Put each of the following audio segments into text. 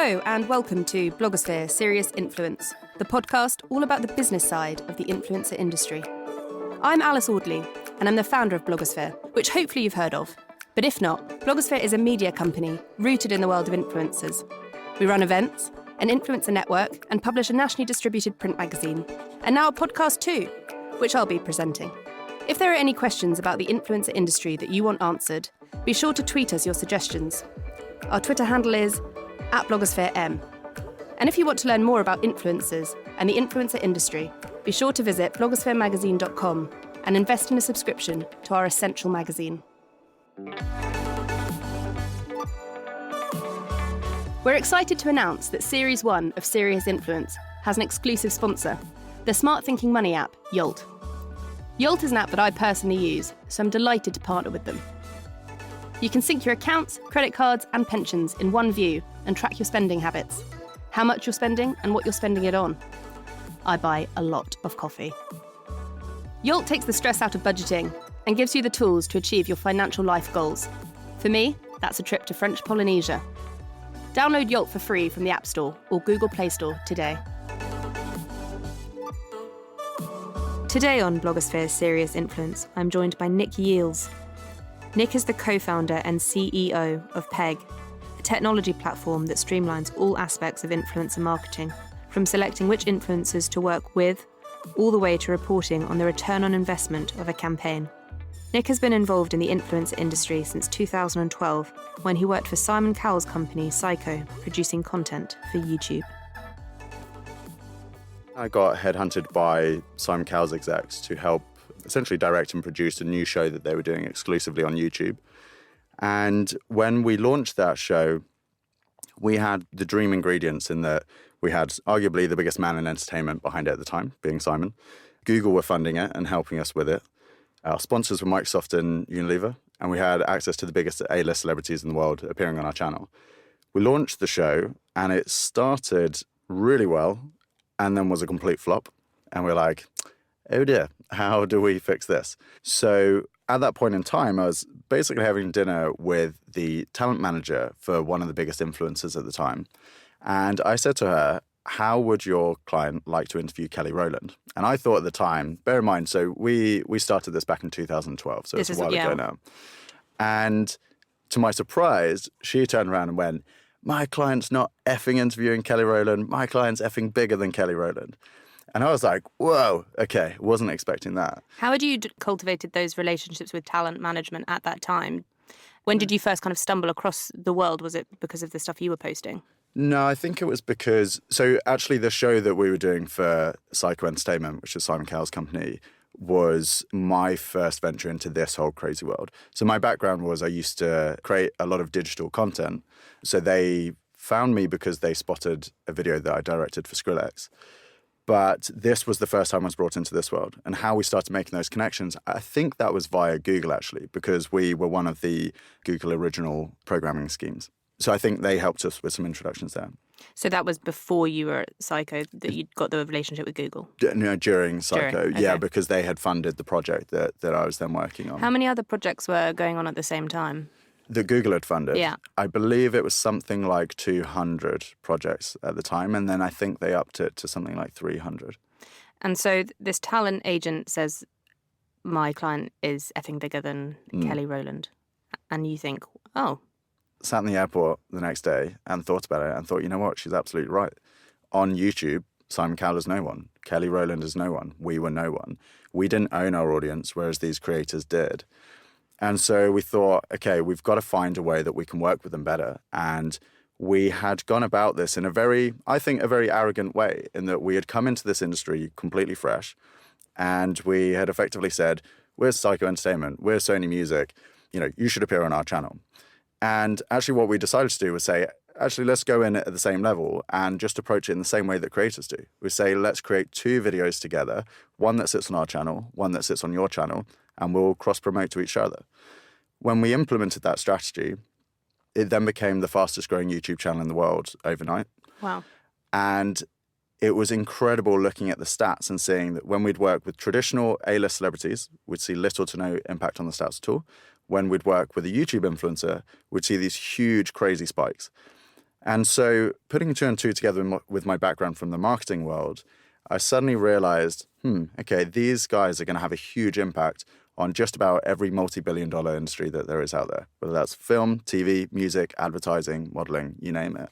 Hello and welcome to Blogosphere Serious Influence, the podcast all about the business side of the influencer industry. I'm Alice Audley and I'm the founder of Blogosphere, which hopefully you've heard of. But if not, Blogosphere is a media company rooted in the world of influencers. We run events, an influencer network, and publish a nationally distributed print magazine, and now a podcast too, which I'll be presenting. If there are any questions about the influencer industry that you want answered, be sure to tweet us your suggestions. Our Twitter handle is @BlogosphereM. And if you want to learn more about influencers and the influencer industry, be sure to visit blogosferemagazine.com and invest in a subscription to our essential magazine. We're excited to announce that Series 1 of Serious Influence has an exclusive sponsor, the smart thinking money app, Yolt. Yolt is an app that I personally use, so I'm delighted to partner with them. You can sync your accounts, credit cards, and pensions in one view and track your spending habits, how much you're spending and what you're spending it on. I buy a lot of coffee. Yolt takes the stress out of budgeting and gives you the tools to achieve your financial life goals. For me, that's a trip to French Polynesia. Download Yolt for free from the App Store or Google Play Store today. Today on Blogosphere Serious Influence, I'm joined by Nic Yeeles. Nic is the co-founder and CEO of Peg, a technology platform that streamlines all aspects of influencer marketing, from selecting which influencers to work with, all the way to reporting on the return on investment of a campaign. Nic has been involved in the influencer industry since 2012, when he worked for Simon Cowell's company, Syco, producing content for YouTube. I got headhunted by Simon Cowell's execs to help essentially direct and produce a new show that they were doing exclusively on YouTube. And when we launched that show, we had the dream ingredients in that we had arguably the biggest man in entertainment behind it at the time, being Simon. Google were funding it and helping us with it. Our sponsors were Microsoft and Unilever, and we had access to the biggest A-list celebrities in the world appearing on our channel. We launched the show, and it started really well, and then was a complete flop. And we're like, oh dear, how do we fix this? So at that point in time, I was basically having dinner with the talent manager for one of the biggest influencers at the time. And I said to her, how would your client like to interview Kelly Rowland? And I thought at the time, bear in mind, so we started this back in 2012, so it's a while ago now. And to my surprise, she turned around and went, my client's not effing interviewing Kelly Rowland, my client's effing bigger than Kelly Rowland. And I was like, whoa, okay, wasn't expecting that. How had you cultivated those relationships with talent management at that time? When did you first kind of stumble across the world? Was it because of the stuff you were posting? No, I think it was because, so actually the show that we were doing for Syco Entertainment, which is Simon Cowell's company, was my first venture into this whole crazy world. So my background was I used to create a lot of digital content. So they found me because they spotted a video that I directed for Skrillex. But this was the first time I was brought into this world. And how we started making those connections, I think that was via Google, actually, because we were one of the Google original programming schemes. So I think they helped us with some introductions there. So that was before you were at Syco that you got the relationship with Google? No, during Syco, okay. Yeah, because they had funded the project that I was then working on. How many other projects were going on at the same time? That Google had funded. Yeah. I believe it was something like 200 projects at the time, and then I think they upped it to something like 300. And so this talent agent says, my client is effing bigger than Kelly Rowland. And you think, oh. Sat in the airport the next day and thought about it and thought, you know what, she's absolutely right. On YouTube, Simon Cowell is no one. Kelly Rowland is no one. We were no one. We didn't own our audience, whereas these creators did. And so we thought, okay, we've got to find a way that we can work with them better. And we had gone about this in a very arrogant way, in that we had come into this industry completely fresh. And we had effectively said, we're Syco Entertainment, we're Sony Music, you should appear on our channel. And actually what we decided to do was say, actually, let's go in at the same level and just approach it in the same way that creators do. We say, let's create 2 videos together, one that sits on our channel, one that sits on your channel, and we'll cross-promote to each other. When we implemented that strategy, it then became the fastest growing YouTube channel in the world overnight. Wow. And it was incredible looking at the stats and seeing that when we'd work with traditional A-list celebrities, we'd see little to no impact on the stats at all. When we'd work with a YouTube influencer, we'd see these huge, crazy spikes. And so putting two and two together with my background from the marketing world, I suddenly realized, okay, these guys are going to have a huge impact on just about every multi-billion-dollar industry that there is out there, whether that's film, TV, music, advertising, modeling, you name it.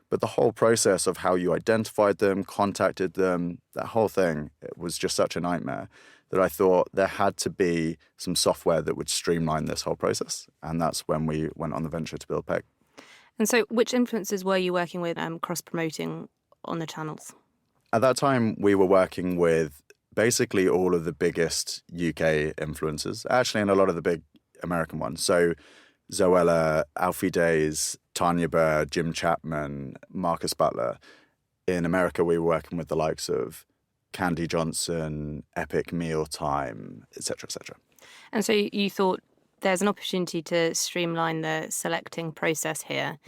But the whole process of how you identified them, contacted them, that whole thing, it was just such a nightmare that I thought there had to be some software that would streamline this whole process. And that's when we went on the venture to build Peg. And so which influencers were you working with cross-promoting on the channels? At that time, we were working with basically all of the biggest UK influencers, actually, and a lot of the big American ones. So Zoella, Alfie Days, Tanya Burr, Jim Chapman, Marcus Butler. In America, we were working with the likes of Candy Johnson, Epic Mealtime, et cetera, et cetera. And so you thought there's an opportunity to streamline the selecting process here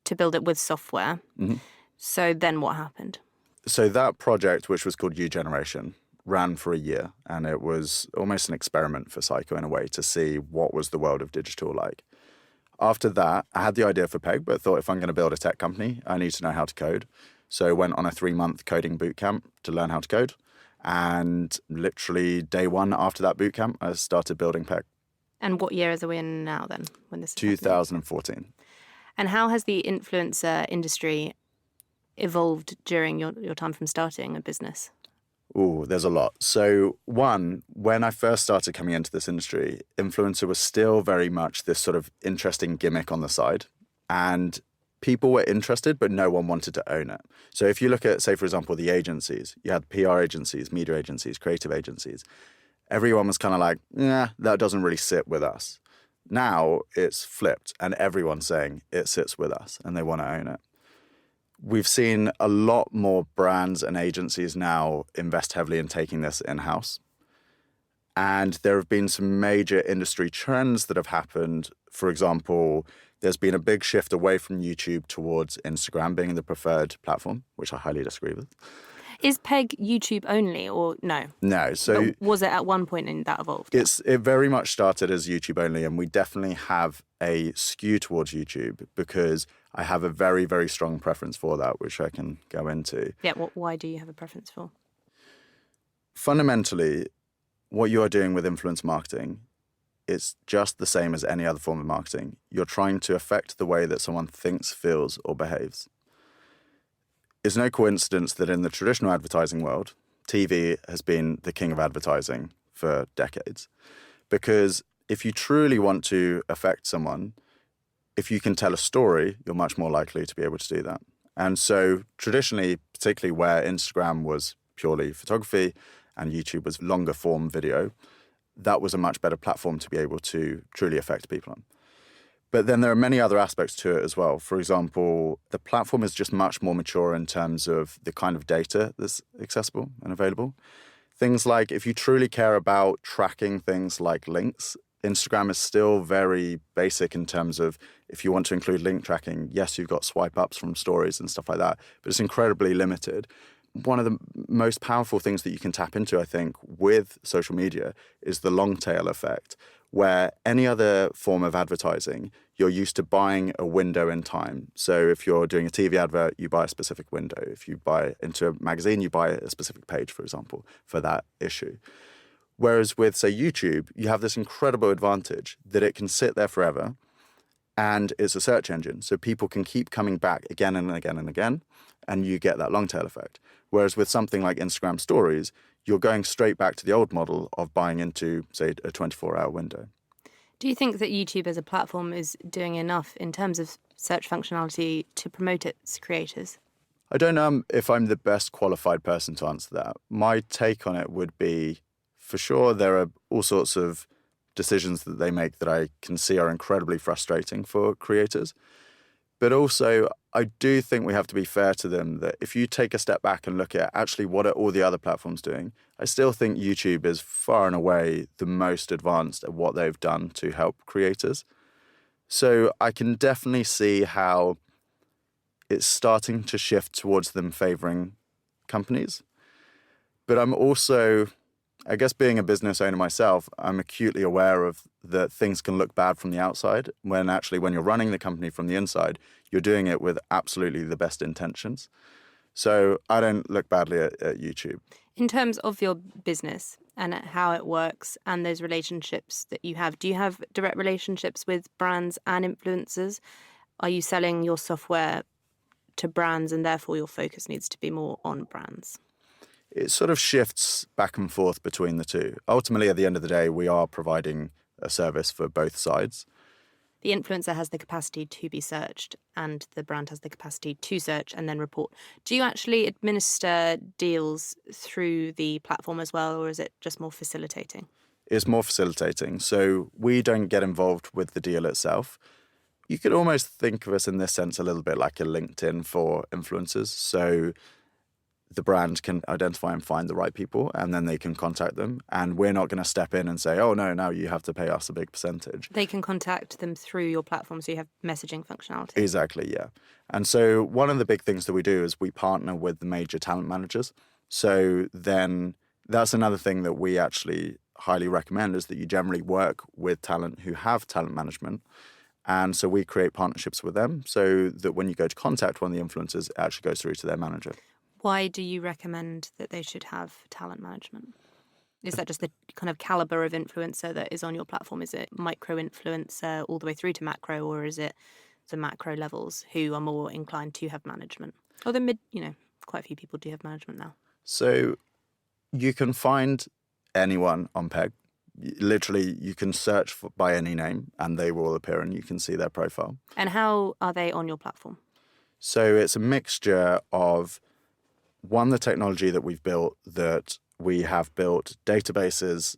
to build it with software. Mm-hmm. So then what happened? So that project, which was called U-Generation, ran for a year, and it was almost an experiment for Syco in a way to see what was the world of digital like. After that, I had the idea for Peg, but thought if I'm going to build a tech company, I need to know how to code. So I went on a 3-month coding bootcamp to learn how to code. And literally day one after that bootcamp, I started building Peg. And what year are we in now then? When this is 2014. Happening? And how has the influencer industry evolved during your time from starting a business? Oh, there's a lot. So one, when I first started coming into this industry, influencer was still very much this sort of interesting gimmick on the side. And people were interested, but no one wanted to own it. So if you look at, say, for example, the agencies, you had PR agencies, media agencies, creative agencies. Everyone was kind of like, that doesn't really sit with us. Now it's flipped and everyone's saying it sits with us and they want to own it. We've seen a lot more brands and agencies now invest heavily in taking this in-house. And there have been some major industry trends that have happened. For example, there's been a big shift away from YouTube towards Instagram being the preferred platform, which I highly disagree with. Is Peg YouTube only or no? No. So but was it at one point and that evolved? It very much started as YouTube only, and we definitely have a skew towards YouTube because I have a very, very strong preference for that, which I can go into. Yeah, why do you have a preference for? Fundamentally, what you are doing with influence marketing is just the same as any other form of marketing. You're trying to affect the way that someone thinks, feels, or behaves. It's no coincidence that in the traditional advertising world, TV has been the king of advertising for decades. Because if you truly want to affect someone, if you can tell a story, you're much more likely to be able to do that. And so traditionally, particularly where Instagram was purely photography and YouTube was longer form video, that was a much better platform to be able to truly affect people on. But then there are many other aspects to it as well. For example, the platform is just much more mature in terms of the kind of data that's accessible and available. Things like if you truly care about tracking things like links, Instagram is still very basic in terms of if you want to include link tracking, yes, you've got swipe ups from stories and stuff like that, but it's incredibly limited. One of the most powerful things that you can tap into, I think, with social media is the long tail effect, where any other form of advertising, you're used to buying a window in time. So if you're doing a TV advert, you buy a specific window. If you buy into a magazine, you buy a specific page, for example, for that issue. Whereas with, say, YouTube, you have this incredible advantage that it can sit there forever and it's a search engine. So people can keep coming back again and again and again, and you get that long tail effect. Whereas with something like Instagram Stories, you're going straight back to the old model of buying into, say, a 24-hour window. Do you think that YouTube as a platform is doing enough in terms of search functionality to promote its creators? I don't know if I'm the best qualified person to answer that. My take on it would be, for sure, there are all sorts of decisions that they make that I can see are incredibly frustrating for creators. But also, I do think we have to be fair to them that if you take a step back and look at actually what are all the other platforms doing, I still think YouTube is far and away the most advanced at what they've done to help creators. So I can definitely see how it's starting to shift towards them favoring companies. But I'm also, I guess being a business owner myself, I'm acutely aware of that things can look bad from the outside when you're running the company from the inside, you're doing it with absolutely the best intentions. So I don't look badly at YouTube. In terms of your business and how it works and those relationships that you have, do you have direct relationships with brands and influencers? Are you selling your software to brands and therefore your focus needs to be more on brands? It sort of shifts back and forth between the two. Ultimately, at the end of the day, we are providing a service for both sides. The influencer has the capacity to be searched and the brand has the capacity to search and then report. Do you actually administer deals through the platform as well, or is it just more facilitating? It's more facilitating. So we don't get involved with the deal itself. You could almost think of us in this sense a little bit like a LinkedIn for influencers. So the brand can identify and find the right people and then they can contact them. And we're not going to step in and say, oh, no, now you have to pay us a big percentage. They can contact them through your platform, so you have messaging functionality. Exactly, yeah. And so one of the big things that we do is we partner with the major talent managers. So then that's another thing that we actually highly recommend is that you generally work with talent who have talent management. And so we create partnerships with them so that when you go to contact one of the influencers, it actually goes through to their manager. Why do you recommend that they should have talent management? Is that just the kind of caliber of influencer that is on your platform? Is it micro influencer all the way through to macro, or is it the macro levels who are more inclined to have management? Or the mid, quite a few people do have management now. So you can find anyone on Peg. Literally, you can search by any name and they will appear and you can see their profile. And how are they on your platform? So it's a mixture of the technology that we've built, that we have built databases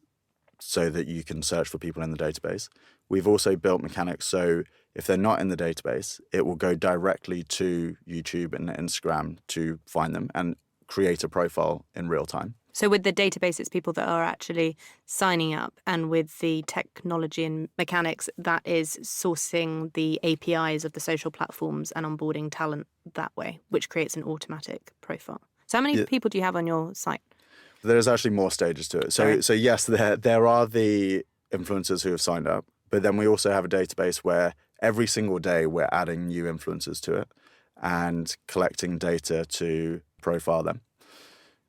so that you can search for people in the database. We've also built mechanics so if they're not in the database, it will go directly to YouTube and Instagram to find them and create a profile in real time. So with the database, it's people that are actually signing up, and with the technology and mechanics, that is sourcing the APIs of the social platforms and onboarding talent that way, which creates an automatic profile. So how many people do you have on your site? There's actually more stages to it. So yes, there are the influencers who have signed up, but then we also have a database where every single day we're adding new influencers to it and collecting data to profile them.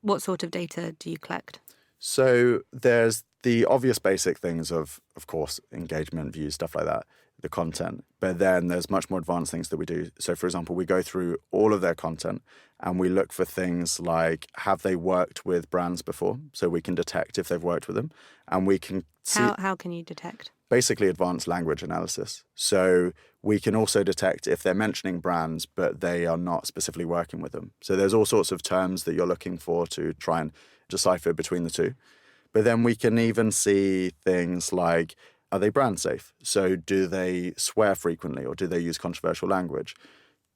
What sort of data do you collect? So there's the obvious basic things of course, engagement, views, stuff like that, the content. But then there's much more advanced things that we do. So for example, we go through all of their content and we look for things like, have they worked with brands before? So we can detect if they've worked with them. And we can see... How can you detect? Basically advanced language analysis. So we can also detect if they're mentioning brands, but they are not specifically working with them. So there's all sorts of terms that you're looking for to try and decipher between the two. But then we can even see things like, are they brand safe? So do they swear frequently or do they use controversial language?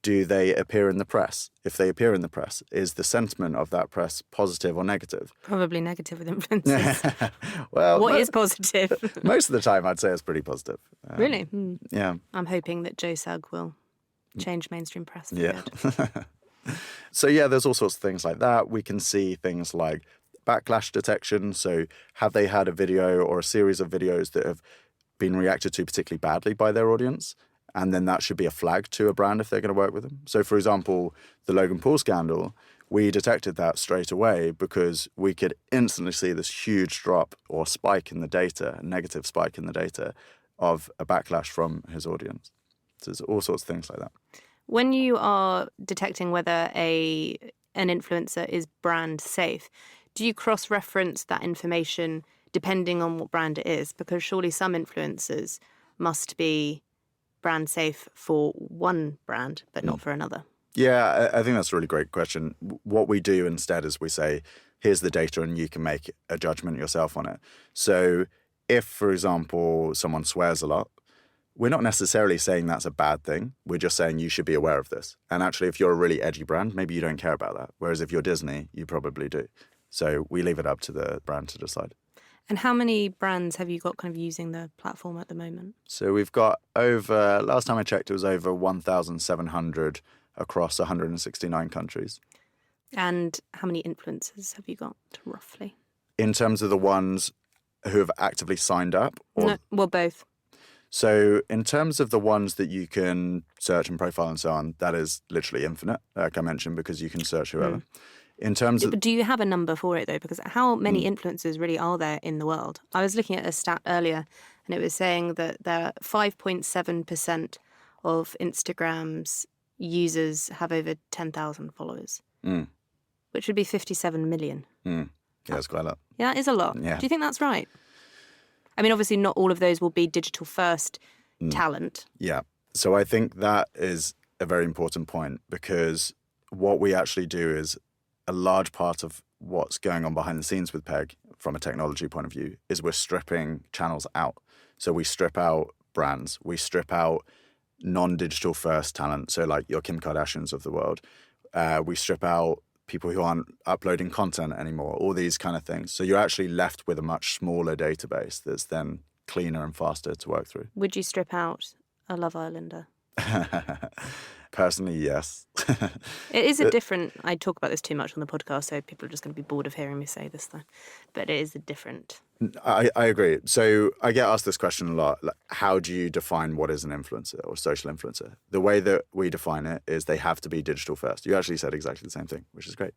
Do they appear in the press? If they appear in the press, is the sentiment of that press positive or negative? Probably negative with influencers. Well, what is positive? Most of the time, I'd say it's pretty positive. Really? Yeah. I'm hoping that Joe Sugg will change mainstream press for good. So yeah, there's all sorts of things like that. We can see things like backlash detection. So have they had a video or a series of videos that have been reacted to particularly badly by their audience? And then that should be a flag to a brand if they're going to work with them. So for example, the Logan Paul scandal, we detected that straight away because we could instantly see this huge drop or spike in the data, a negative spike in the data of a backlash from his audience. So there's all sorts of things like that. When you are detecting whether an influencer is brand safe, do you cross-reference that information depending on what brand it is? Because surely some influencers must be brand safe for one brand, but not for another. Yeah, I think that's a really great question. What we do instead is we say, here's the data and you can make a judgment yourself on it. So if, for example, someone swears a lot, we're not necessarily saying that's a bad thing. We're just saying you should be aware of this. And actually, if you're a really edgy brand, maybe you don't care about that. Whereas if you're Disney, you probably do. So we leave it up to the brand to decide. And how many brands have you got kind of using the platform at the moment? So we've got over, last time I checked, it was over 1,700 across 169 countries. And how many influencers have you got, roughly? In terms of the ones who have actively signed up? Or... No, well, both. So in terms of the ones that you can search and profile and so on, that is literally infinite, like I mentioned, because you can search whoever. In terms of... Do you have a number for it, though? Because how many influencers really are there in the world? I was looking at a stat earlier, and it was saying that there are 5.7% of Instagram's users have over 10,000 followers, which would be 57 million. Yeah, that's quite a lot. Yeah, that is a lot. Yeah. Do you think that's right? I mean, obviously not all of those will be digital first talent. Yeah. So I think that is a very important point, because what we actually do is a large part of what's going on behind the scenes with PEG from a technology point of view is we're stripping channels out. So we strip out brands, we strip out non-digital first talent. So like your Kim Kardashians of the world. We strip out people who aren't uploading content anymore, all these kind of things. So you're actually left with a much smaller database that's then cleaner and faster to work through. Would you strip out a Love Islander? Personally, yes. It is a different... I talk about this too much on the podcast, so people are just going to be bored of hearing me say this, though. But it is a different... I agree. So I get asked this question a lot. Like, how do you define what is an influencer or social influencer? The way that we define it is they have to be digital first. You actually said exactly the same thing, which is great.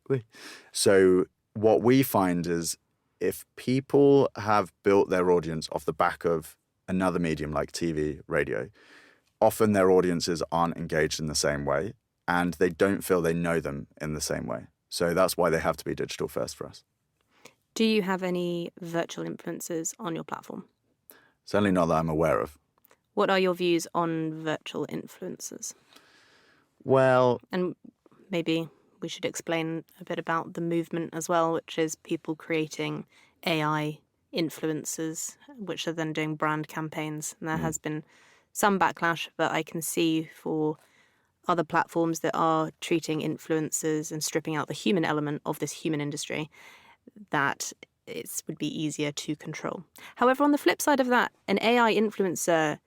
So what we find is if people have built their audience off the back of another medium like TV, radio, often their audiences aren't engaged in the same way and they don't feel they know them in the same way. So that's why they have to be digital first for us. Do you have any virtual influencers on your platform? Certainly not that I'm aware of. What are your views on virtual influencers? Well... And maybe we should explain a bit about the movement as well, which is people creating AI influencers, which are then doing brand campaigns. And there has been some backlash, but I can see for other platforms that are treating influencers and stripping out the human element of this human industry, that it would be easier to control. However, on the flip side of that, an AI influencer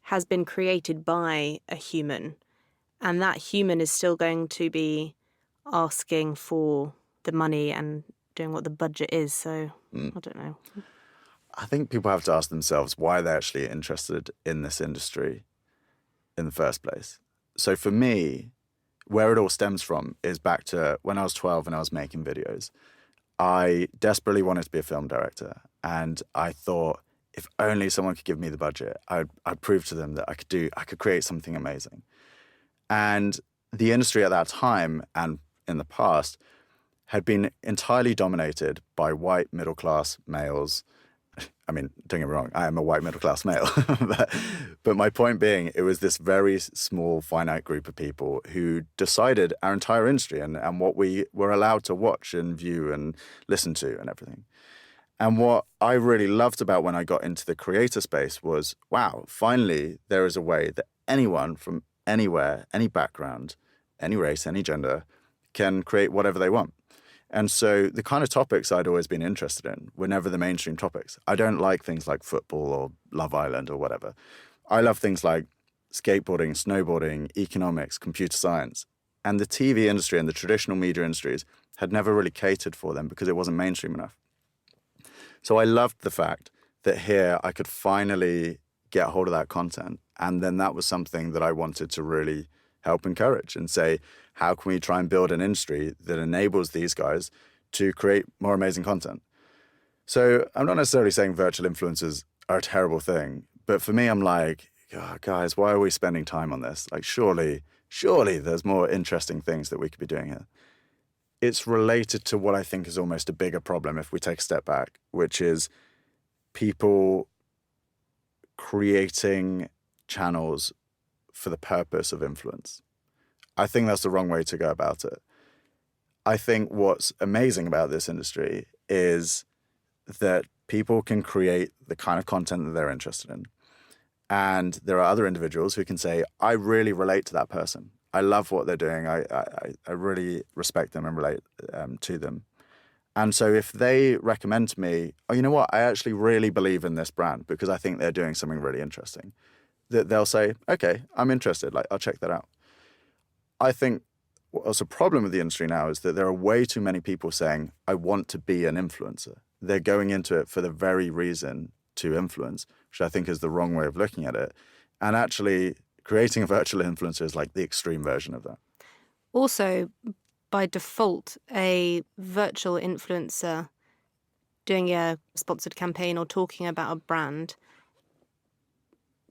has been created by a human, and that human is still going to be asking for the money and doing what the budget is. So I don't know. I think people have to ask themselves why they're actually interested in this industry in the first place. So for me, where it all stems from is back to when I was 12 and I was making videos. I desperately wanted to be a film director, and I thought if only someone could give me the budget, I'd prove to them that I could create something amazing. And the industry at that time and in the past had been entirely dominated by white middle-class males. I mean, don't get me wrong, I am a white middle-class male. but my point being, it was this very small, finite group of people who decided our entire industry and what we were allowed to watch and view and listen to and everything. And what I really loved about when I got into the creator space was, wow, finally there is a way that anyone from anywhere, any background, any race, any gender, can create whatever they want. And so the kind of topics I'd always been interested in were never the mainstream topics. I don't like things like football or Love Island or whatever. I love things like skateboarding, snowboarding, economics, computer science. And the TV industry and the traditional media industries had never really catered for them because it wasn't mainstream enough. So I loved the fact that here I could finally get hold of that content. And then that was something that I wanted to really help encourage and say, how can we try and build an industry that enables these guys to create more amazing content? So I'm not necessarily saying virtual influencers are a terrible thing, but for me, I'm like, oh, guys, why are we spending time on this? Like, surely there's more interesting things that we could be doing here. It's related to what I think is almost a bigger problem if we take a step back, which is people creating channels for the purpose of influence. I think that's the wrong way to go about it. I think what's amazing about this industry is that people can create the kind of content that they're interested in. And there are other individuals who can say, I really relate to that person. I love what they're doing. I really respect them and relate to them. And so if they recommend to me, oh, you know what, I actually really believe in this brand because I think they're doing something really interesting, that they'll say, okay, I'm interested, like I'll check that out. I think what's a problem with the industry now is that there are way too many people saying, I want to be an influencer. they're going into it for the very reason to influence, which I think is the wrong way of looking at it. And actually, creating a virtual influencer is like the extreme version of that. Also, by default, a virtual influencer doing a sponsored campaign or talking about a brand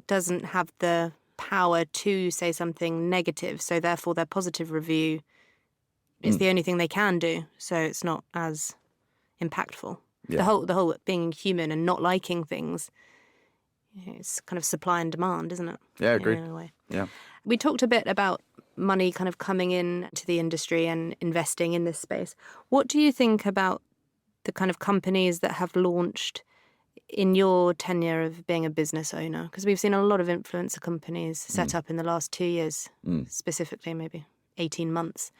doesn't have the power to say something negative. So therefore, their positive review is the only thing they can do. So it's not as impactful. Yeah. The whole being human and not liking things, it's kind of supply and demand, isn't it? Yeah, I agree. In a way. Yeah. We talked a bit about money kind of coming in to the industry and investing in this space. What do you think about the kind of companies that have launched in your tenure of being a business owner? Because we've seen a lot of influencer companies set up in the last 2 years, specifically maybe 18 months.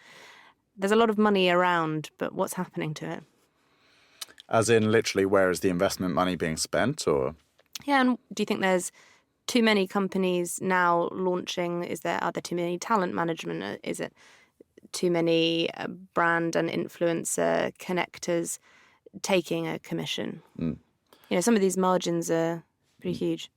There's a lot of money around, but what's happening to it? As in literally, where is the investment money being spent, or? Yeah, and do you think there's too many companies now launching? Are there too many talent management? Is it too many brand and influencer connectors taking a commission? Some of these margins are pretty huge.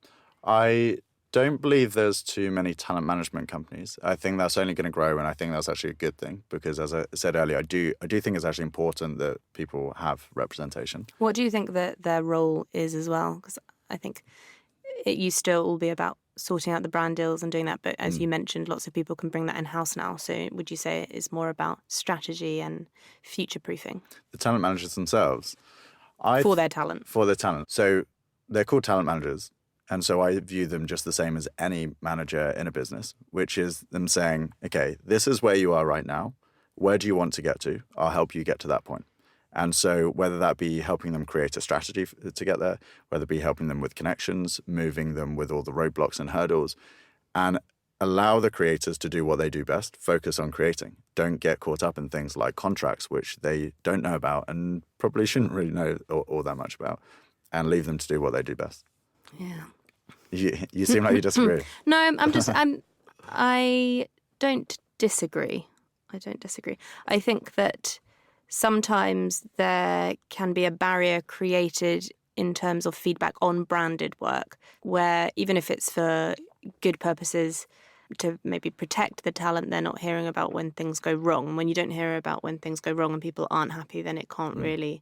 I don't believe there's too many talent management companies. I think that's only going to grow, and I think that's actually a good thing because, as I said earlier, I do think it's actually important that people have representation. What do you think that their role is as well? Because I think it used to all be about sorting out the brand deals and doing that, but as you mentioned, lots of people can bring that in-house now. So would you say it is more about strategy and future-proofing? The talent managers themselves. For their talent. For their talent. So they're called talent managers. And so I view them just the same as any manager in a business, which is them saying, okay, this is where you are right now. Where do you want to get to? I'll help you get to that point. And so whether that be helping them create a strategy to get there, whether it be helping them with connections, moving them with all the roadblocks and hurdles, and allow the creators to do what they do best, focus on creating. Don't get caught up in things like contracts, which they don't know about and probably shouldn't really know all that much about, and leave them to do what they do best. Yeah. You seem like you disagree. No, I don't disagree. I think that sometimes there can be a barrier created in terms of feedback on branded work, where even if it's for good purposes to maybe protect the talent, they're not hearing about when things go wrong. And when you don't hear about when things go wrong and people aren't happy, then it can't really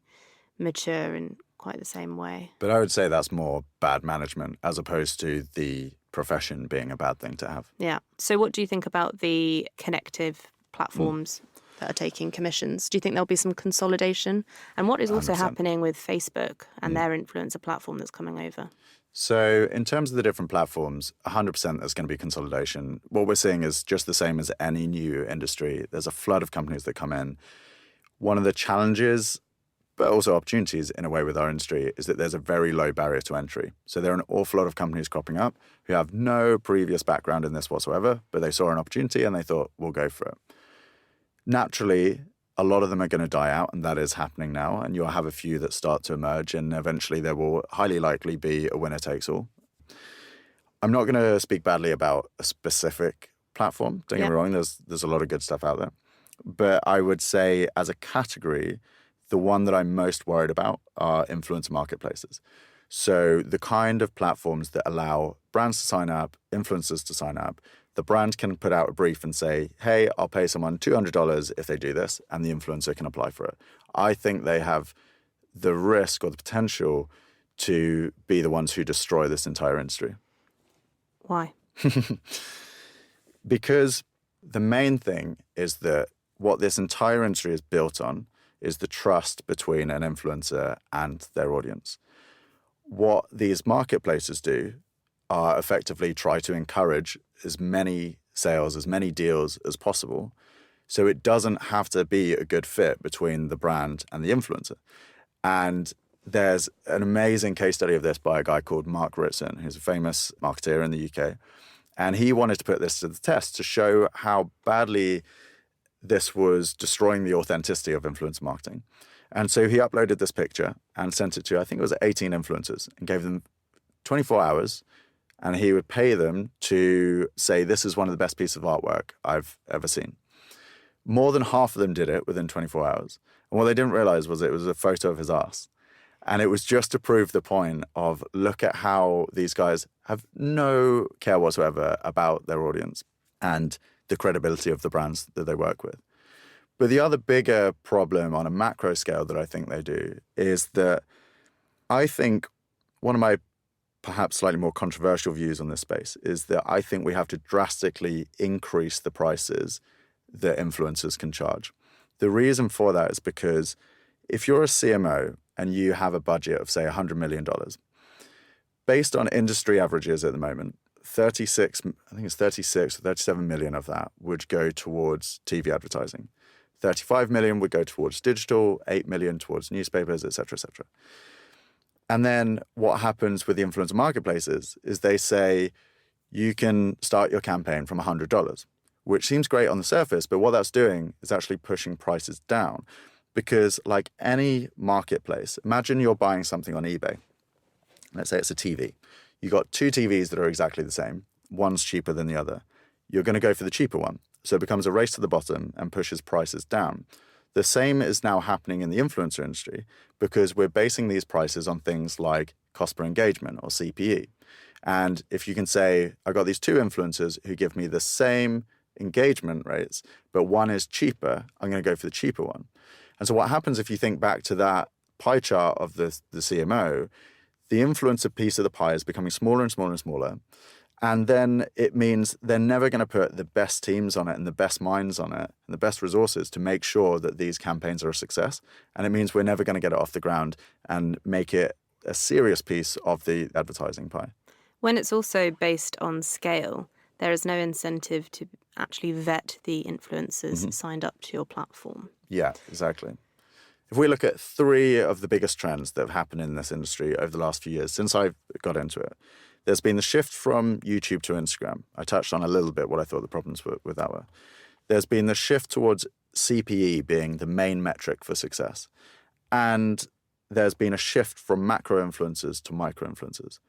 mature in quite the same way. But I would say that's more bad management as opposed to the profession being a bad thing to have. Yeah. So what do you think about the connective platforms that are taking commissions? Do you think there'll be some consolidation? And what is also 100%. happening with Facebook and their influencer platform that's coming over? So in terms of the different platforms, 100% there's going to be consolidation. What we're seeing is just the same as any new industry. There's a flood of companies that come in. One of the challenges, but also opportunities in a way with our industry, is that there's a very low barrier to entry. So there are an awful lot of companies cropping up who have no previous background in this whatsoever, but they saw an opportunity and they thought, we'll go for it. Naturally, a lot of them are going to die out, and that is happening now. And you'll have a few that start to emerge, and eventually there will highly likely be a winner takes all. I'm not going to speak badly about a specific platform. Don't get me wrong, there's a lot of good stuff out there. But I would say as a category, the one that I'm most worried about are influencer marketplaces. So the kind of platforms that allow brands to sign up, influencers to sign up. The brand can put out a brief and say, hey, I'll pay someone $200 if they do this, and the influencer can apply for it. I think they have the risk or the potential to be the ones who destroy this entire industry. Why? Because the main thing is that what this entire industry is built on is the trust between an influencer and their audience. What these marketplaces do are effectively try to encourage as many sales, as many deals as possible. So it doesn't have to be a good fit between the brand and the influencer. And there's an amazing case study of this by a guy called Mark Ritson, who's a famous marketeer in the UK. And he wanted to put this to the test to show how badly this was destroying the authenticity of influencer marketing. And so he uploaded this picture and sent it to, I think it was 18 influencers, and gave them 24 hours. And he would pay them to say, this is one of the best pieces of artwork I've ever seen. More than half of them did it within 24 hours. And what they didn't realize was it was a photo of his ass. And it was just to prove the point of, look at how these guys have no care whatsoever about their audience and the credibility of the brands that they work with. But the other bigger problem on a macro scale that I think they do is that I think one of my perhaps slightly more controversial views on this space is that I think we have to drastically increase the prices that influencers can charge. The reason for that is because if you're a CMO and you have a budget of, say, $100 million, based on industry averages at the moment, 36 or 37 million of that would go towards TV advertising. 35 million would go towards digital, 8 million towards newspapers, et cetera, et cetera. And then what happens with the influencer marketplaces is they say you can start your campaign from $100, which seems great on the surface, but what that's doing is actually pushing prices down. Because like any marketplace, imagine you're buying something on eBay. Let's say it's a TV. You got two TVs that are exactly the same. One's cheaper than the other. You're going to go for the cheaper one. So it becomes a race to the bottom and pushes prices down. The same is now happening in the influencer industry because we're basing these prices on things like cost per engagement or CPE. And if you can say, I got these two influencers who give me the same engagement rates, but one is cheaper, I'm going to go for the cheaper one. And so what happens if you think back to that pie chart of the CMO, the influencer piece of the pie is becoming smaller and smaller and smaller. And then it means they're never going to put the best teams on it and the best minds on it and the best resources to make sure that these campaigns are a success. And it means we're never going to get it off the ground and make it a serious piece of the advertising pie. When it's also based on scale, there is no incentive to actually vet the influencers signed up to your platform. Yeah, exactly. If we look at three of the biggest trends that have happened in this industry over the last few years, since I got into it, there's been the shift from YouTube to Instagram. I touched on a little bit what I thought the problems were with that were. There's been the shift towards CPE being the main metric for success. And there's been a shift from macro influencers to micro influencers.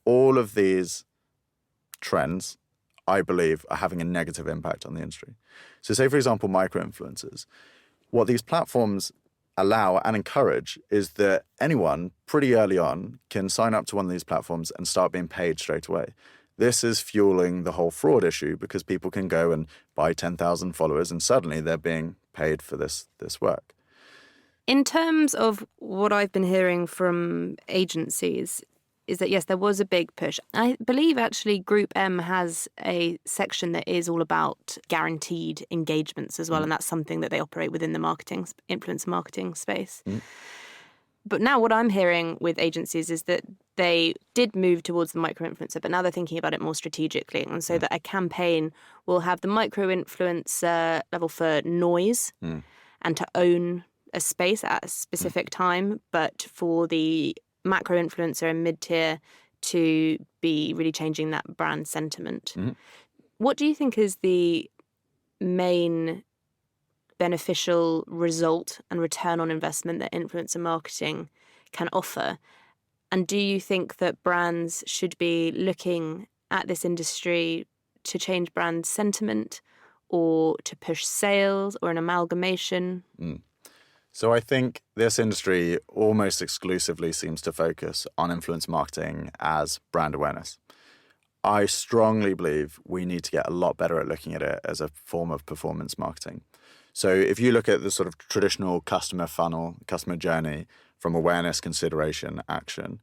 All of these trends, I believe, are having a negative impact on the industry. So say, for example, micro influencers. What these platforms allow and encourage is that anyone pretty early on can sign up to one of these platforms and start being paid straight away. This is fueling the whole fraud issue because people can go and buy 10,000 followers and suddenly they're being paid for this work. In terms of what I've been hearing from agencies is that, yes, there was a big push. I believe actually Group M has a section that is all about guaranteed engagements as well, and that's something that they operate within the influencer marketing space. But now what I'm hearing with agencies is that they did move towards the micro-influencer, but now they're thinking about it more strategically. And so that a campaign will have the micro-influencer level for noise and to own a space at a specific time, but for the macro-influencer and mid-tier to be really changing that brand sentiment. What do you think is the main beneficial result and return on investment that influencer marketing can offer? And do you think that brands should be looking at this industry to change brand sentiment or to push sales or an amalgamation? So I think this industry almost exclusively seems to focus on influence marketing as brand awareness. I strongly believe we need to get a lot better at looking at it as a form of performance marketing. So if you look at the sort of traditional customer funnel, customer journey from awareness, consideration, action,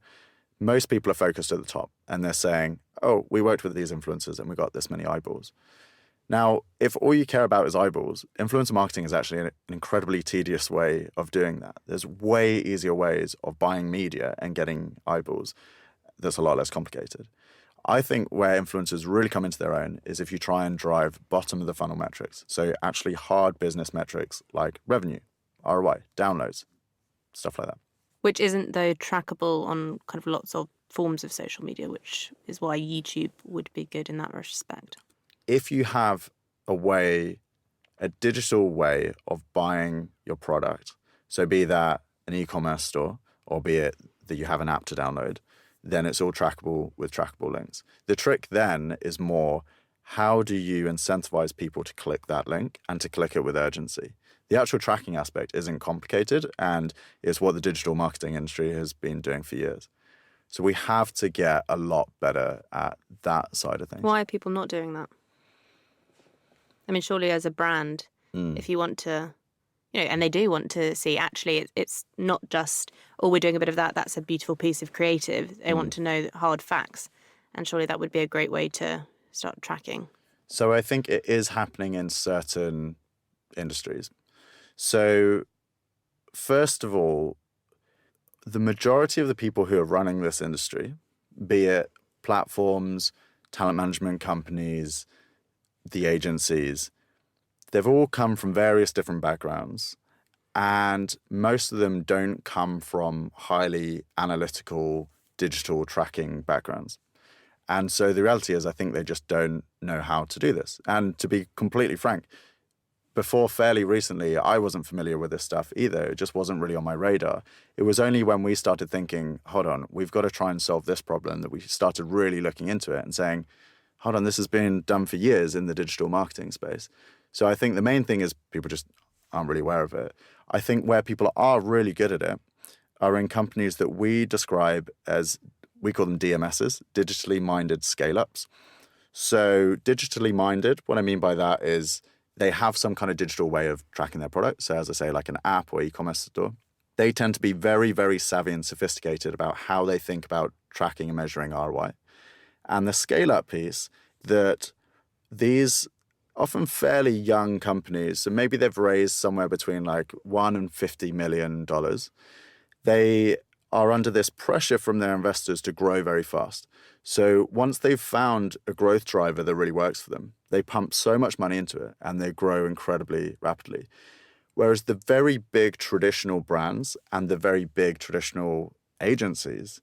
most people are focused at the top and they're saying, oh, we worked with these influencers and we got this many eyeballs. Now, if all you care about is eyeballs, influencer marketing is actually an incredibly tedious way of doing that. There's way easier ways of buying media and getting eyeballs that's a lot less complicated. I think where influencers really come into their own is if you try and drive bottom of the funnel metrics. So actually hard business metrics like revenue, ROI, downloads, stuff like that. Which isn't, though, trackable on kind of lots of forms of social media, which is why YouTube would be good in that respect. If you have a digital way of buying your product, so be that an e-commerce store or be it that you have an app to download, then it's all trackable with trackable links. The trick then is more, how do you incentivize people to click that link and to click it with urgency? The actual tracking aspect isn't complicated, and it's what the digital marketing industry has been doing for years. So we have to get a lot better at that side of things. Why are people not doing that? I mean, surely as a brand, if you want to, and they do want to see, actually, it's not just, we're doing a bit of that, that's a beautiful piece of creative. They want to know hard facts. And surely that would be a great way to start tracking. So I think it is happening in certain industries. So first of all, the majority of the people who are running this industry, be it platforms, talent management companies, the agencies, they've all come from various different backgrounds, and most of them don't come from highly analytical digital tracking backgrounds. And so the reality is, I think they just don't know how to do this. And to be completely frank, before fairly recently, I wasn't familiar with this stuff either. It just wasn't really on my radar. It was only when we started thinking, hold on, we've got to try and solve this problem, that we started really looking into it and saying, hold on, this has been done for years in the digital marketing space. So I think the main thing is people just aren't really aware of it. I think where people are really good at it are in companies that we describe as, we call them DMSs, digitally minded scale-ups. So digitally minded, what I mean by that is they have some kind of digital way of tracking their product. So as I say, like an app or e-commerce store, they tend to be very, very savvy and sophisticated about how they think about tracking and measuring ROI. And the scale-up piece, that these often fairly young companies, so maybe they've raised somewhere between like $1 and $50 million, they are under this pressure from their investors to grow very fast. So once they've found a growth driver that really works for them, they pump so much money into it and they grow incredibly rapidly. Whereas the very big traditional brands and the very big traditional agencies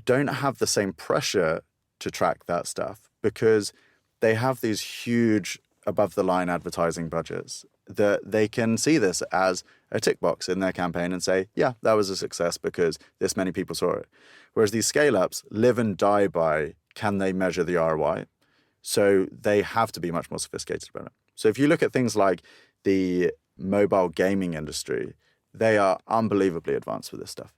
don't have the same pressure to track that stuff, because they have these huge above-the-line advertising budgets that they can see this as a tick box in their campaign and say, yeah, that was a success because this many people saw it. Whereas these scale-ups live and die by, can they measure the ROI? So they have to be much more sophisticated about it. So if you look at things like the mobile gaming industry, they are unbelievably advanced with this stuff.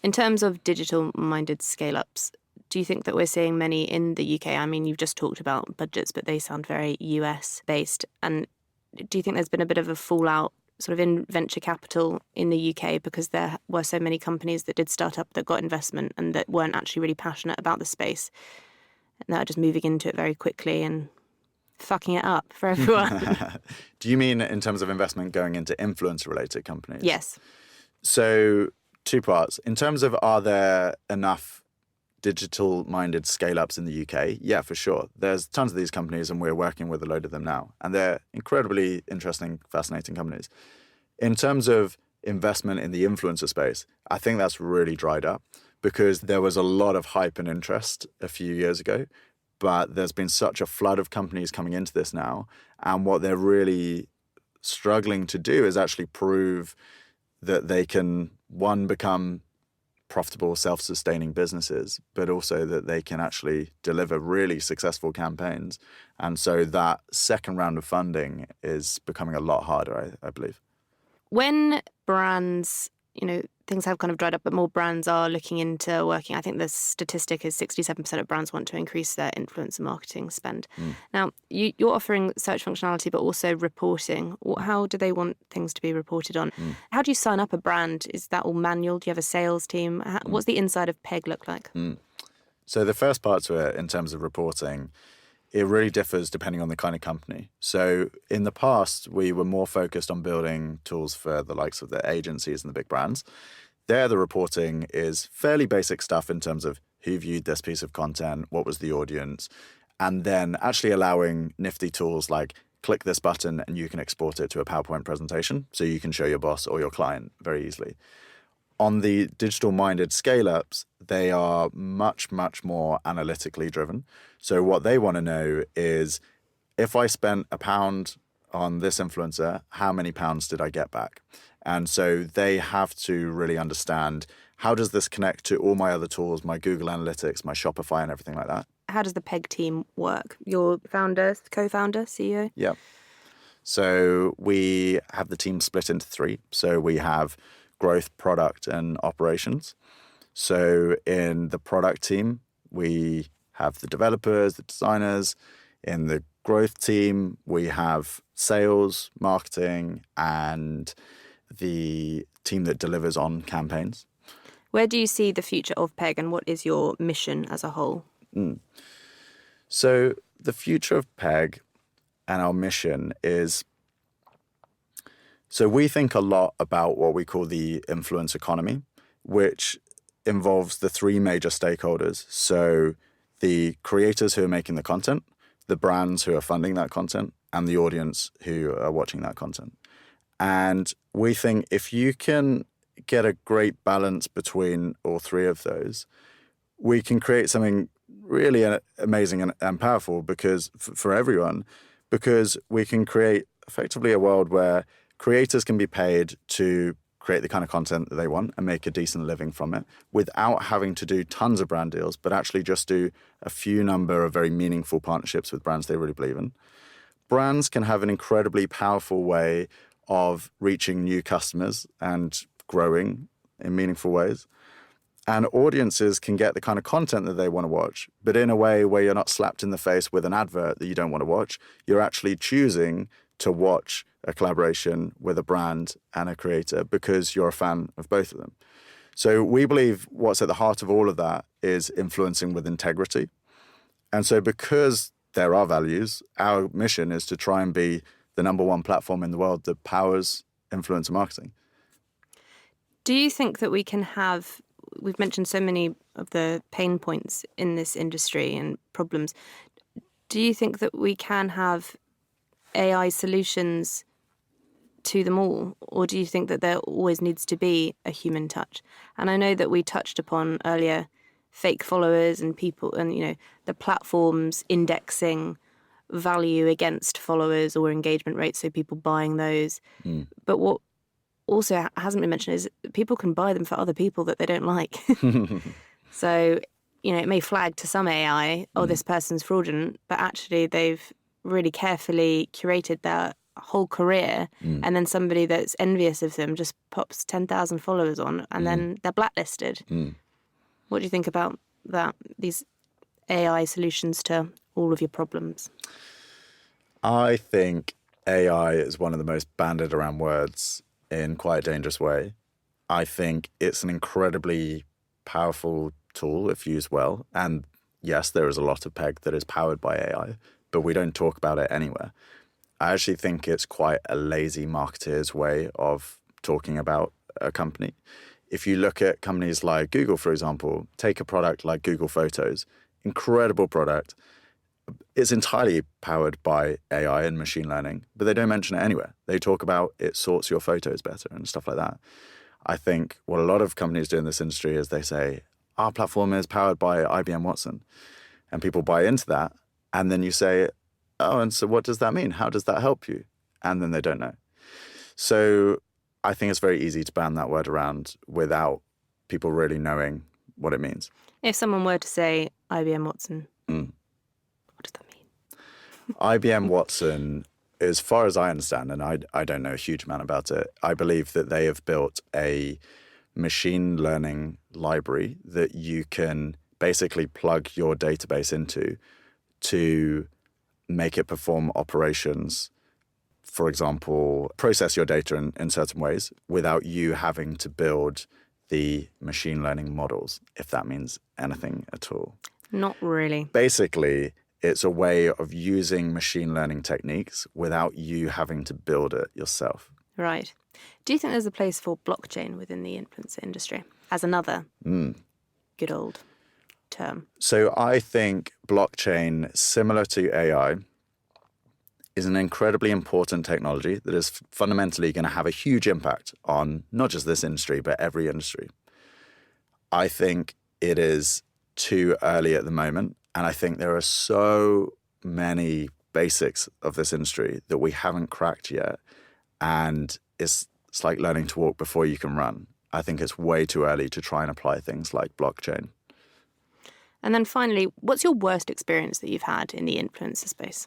In terms of digital-minded scale-ups, do you think that we're seeing many in the UK? I mean, you've just talked about budgets, but they sound very US-based. And do you think there's been a bit of a fallout sort of in venture capital in the UK because there were so many companies that did start up that got investment and that weren't actually really passionate about the space, and that are just moving into it very quickly and fucking it up for everyone? Do you mean in terms of investment going into influencer-related companies? Yes. So 2 parts. In terms of, are there enough digital-minded scale-ups in the UK? Yeah, for sure. There's tons of these companies and we're working with a load of them now. And they're incredibly interesting, fascinating companies. In terms of investment in the influencer space, I think that's really dried up because there was a lot of hype and interest a few years ago, but there's been such a flood of companies coming into this now. And what they're really struggling to do is actually prove that they can, one, become profitable, self-sustaining businesses, but also that they can actually deliver really successful campaigns. And so that second round of funding is becoming a lot harder, I believe. When brands, things have kind of dried up, but more brands are looking into working, I think the statistic is 67% of brands want to increase their influencer marketing spend. Now, you're offering search functionality, but also reporting. How do they want things to be reported on? How do you sign up a brand? Is that all manual? Do you have a sales team? What's the inside of PEG look like? So the first part to it, in terms of reporting, it really differs depending on the kind of company. So in the past, we were more focused on building tools for the likes of the agencies and the big brands. There, the reporting is fairly basic stuff in terms of who viewed this piece of content, what was the audience, and then actually allowing nifty tools like click this button and you can export it to a PowerPoint presentation so you can show your boss or your client very easily. On the digital-minded scale-ups, they are much, much more analytically driven. So what they want to know is, if I spent £1 on this influencer, how many pounds did I get back? And so they have to really understand, how does this connect to all my other tools, my Google Analytics, my Shopify and everything like that? how does the PEG team work? Your founder, co-founder, CEO? Yeah. So we have the team split into three. So we have growth, product, and operations. So in the product team, we have the developers, the designers. In the growth team, we have sales, marketing, and the team that delivers on campaigns. Where do you see the future of PEG and what is your mission as a whole? So the future of PEG and our mission is, so we think a lot about what we call the influence economy, which involves the three major stakeholders. So the creators who are making the content, the brands who are funding that content, and the audience who are watching that content. And we think if you can get a great balance between all three of those, we can create something really amazing and powerful because for everyone, because we can create effectively a world where creators can be paid to create the kind of content that they want and make a decent living from it without having to do tons of brand deals, but actually just do a few number of very meaningful partnerships with brands they really believe in. Brands can have an incredibly powerful way of reaching new customers and growing in meaningful ways. And audiences can get the kind of content that they want to watch, but in a way where you're not slapped in the face with an advert that you don't want to watch. You're actually choosing to watch a collaboration with a brand and a creator because you're a fan of both of them. So we believe what's at the heart of all of that is influencing with integrity. And so because there are values, our mission is to try and be the number one platform in the world that powers influencer marketing. Do you think that we can have, we've mentioned so many of the pain points in this industry and problems. Do you think that we can have AI solutions to them all? Or do you think that there always needs to be a human touch? And I know that we touched upon earlier fake followers and people and, you know, the platforms indexing value against followers or engagement rates, so people buying those. But what also hasn't been mentioned is people can buy them for other people that they don't like. So, you know, it may flag to some AI, oh, this person's fraudulent, but actually they've really carefully curated their whole career, and then somebody that's envious of them just pops 10,000 followers on, and then they're blacklisted. What do you think about that, these AI solutions to all of your problems? I think AI is one of the most bandied around words in quite a dangerous way. I think it's an incredibly powerful tool if used well. And yes, there is a lot of PEG that is powered by AI, but we don't talk about it anywhere. I actually think it's quite a lazy marketeer's way of talking about a company. If you look at companies like Google, for example, take a product like Google Photos, incredible product. It's entirely powered by AI and machine learning, but they don't mention it anywhere. They talk about it sorts your photos better and stuff like that. I think what a lot of companies do in this industry is they say, our platform is powered by IBM Watson. And people buy into that. And then you say, oh, and so what does that mean? How does that help you? And then they don't know. So I think it's very easy to ban that word around without people really knowing what it means. If someone were to say IBM Watson, what does that mean? IBM Watson, as far as I understand, and I don't know a huge amount about it, I believe that they have built a machine learning library that you can basically plug your database into to make it perform operations, for example, process your data in certain ways without you having to build the machine learning models, if that means anything at all. Not really. Basically, it's a way of using machine learning techniques without you having to build it yourself. Right. Do you think there's a place for blockchain within the influencer industry as another good old term? So I think blockchain, similar to AI, is an incredibly important technology that is fundamentally going to have a huge impact on not just this industry, but every industry. I think it is too early at the moment. And I think there are so many basics of this industry that we haven't cracked yet. And it's like learning to walk before you can run. I think it's way too early to try and apply things like blockchain. And then finally, what's your worst experience that you've had in the influencer space?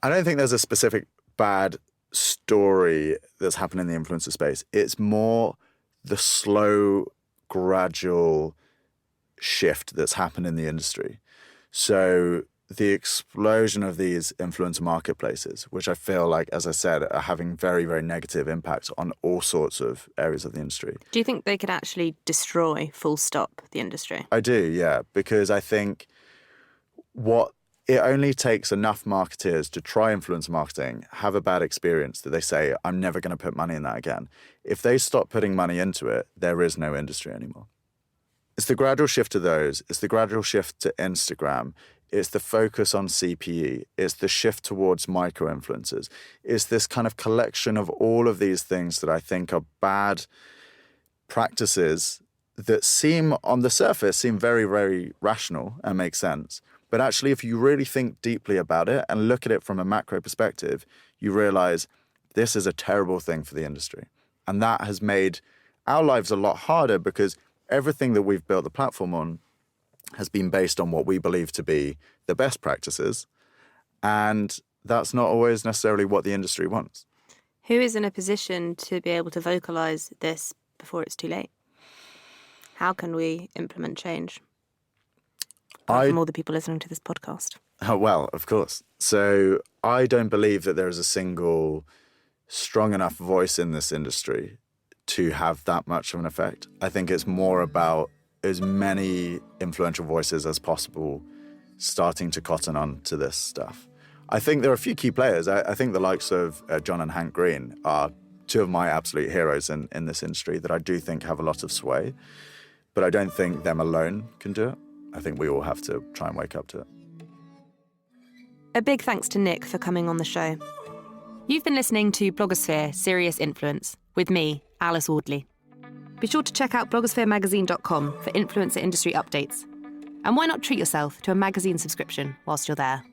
I don't think there's a specific bad story that's happened in the influencer space. It's more the slow, gradual shift that's happened in the industry. So the explosion of these influencer marketplaces, which I feel like, as I said, are having very, very negative impacts on all sorts of areas of the industry. Do you think they could actually destroy, full stop, the industry? I do, yeah, because I think it only takes enough marketeers to try influencer marketing, have a bad experience that they say, I'm never going to put money in that again. If they stop putting money into it, there is no industry anymore. It's the gradual shift to those. It's the gradual shift to Instagram. It's the focus on CPE. It's the shift towards micro-influencers. It's this kind of collection of all of these things that I think are bad practices that seem, on the surface, seem very, very rational and make sense. But actually, if you really think deeply about it and look at it from a macro perspective, you realize this is a terrible thing for the industry. And that has made our lives a lot harder because everything that we've built the platform on has been based on what we believe to be the best practices. And that's not always necessarily what the industry wants. Who is in a position to be able to vocalize this before it's too late? How can we implement change? From all the people listening to this podcast. Oh, well, of course. So I don't believe that there is a single strong enough voice in this industry to have that much of an effect. I think it's more about as many influential voices as possible starting to cotton on to this stuff. I think there are a few key players. I think the likes of John and Hank Green are two of my absolute heroes in this industry that I do think have a lot of sway. But I don't think them alone can do it. I think we all have to try and wake up to it. A big thanks to Nic for coming on the show. You've been listening to Blogosphere Serious Influence with me, Alice Audley. Be sure to check out blogospheremagazine.com for influencer industry updates. And why not treat yourself to a magazine subscription whilst you're there?